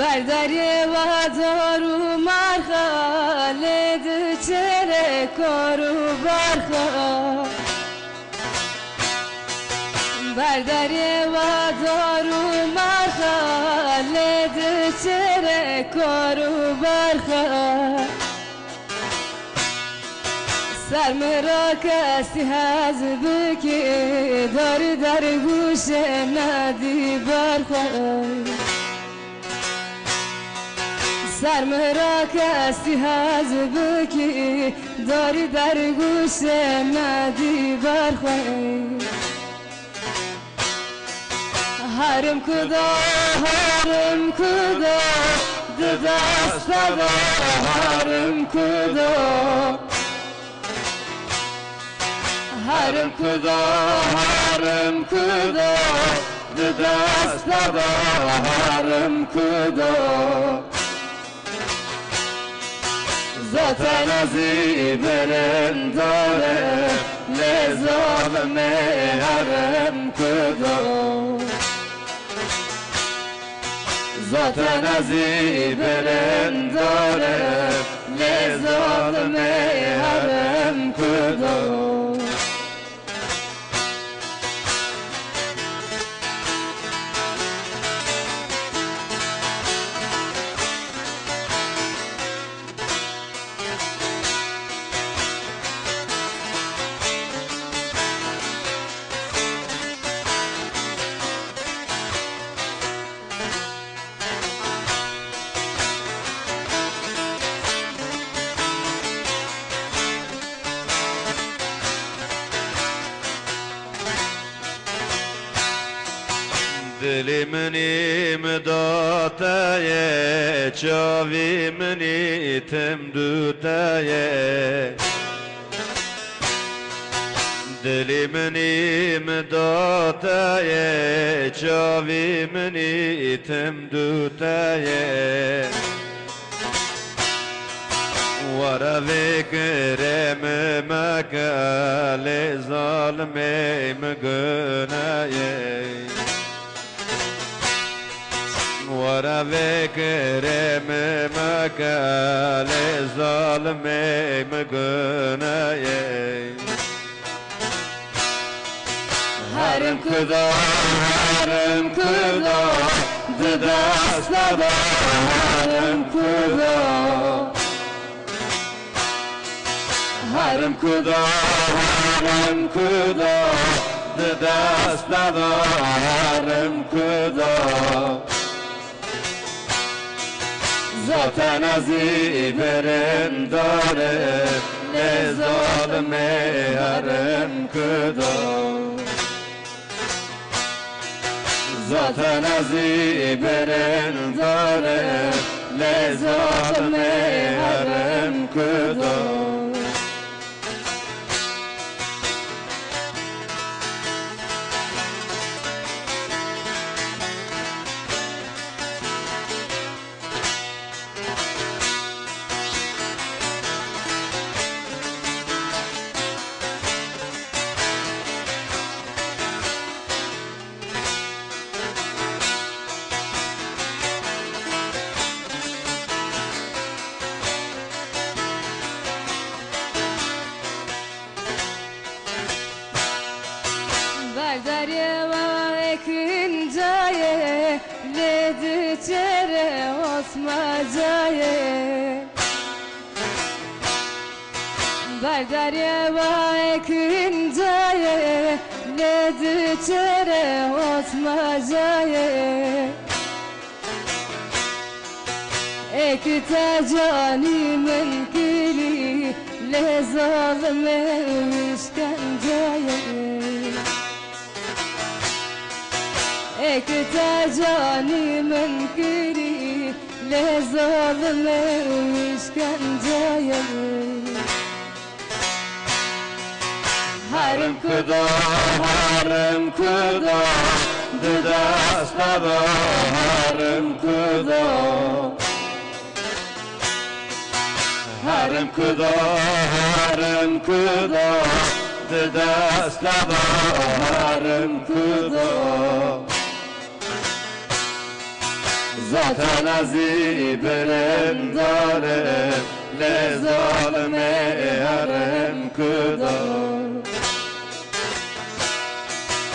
برداری و دارو مرخالد چره کارو برخا برداری و دارو مرخالد چره کارو برخا سر مرا کسی هز بکی داری در گوش ندی برخواه سر مرا کسی هز بکی داری در گوش ندی برخواه هرم کدا دست دا هرم کدا هرم کدا دست دا هرم کدا ذات نزی برنداره لزام هرم کدا ذات نزی برنداره لزام هرم کدا دلی منی مداتایه چاوی منی تم دوتایه دلی منی مداتایه چاوی منی تم دوتایه ورا فكرم مكال ظالمي مقنايه ورا فكرم مكال ظالمي مقنايه هرم كذا دداس ددا هرم كذا دداس ددا هرم كذا ذات نزی برنداره لظالم هرم کدا ذات نزی برنداره لظالم هرم کدا برداری و اکن جایه لد چره اسما جایه برداری و اکن جایه لد چره اسما جایه اکتا جانی من کلی لظالم مشکن جایه اكتا جاني من كري لظالم وشكن جاية هرم كدا دداس ددا هرم كدا دداس ددا هرم كدا zaten azî berem darem le zalime yarem kudam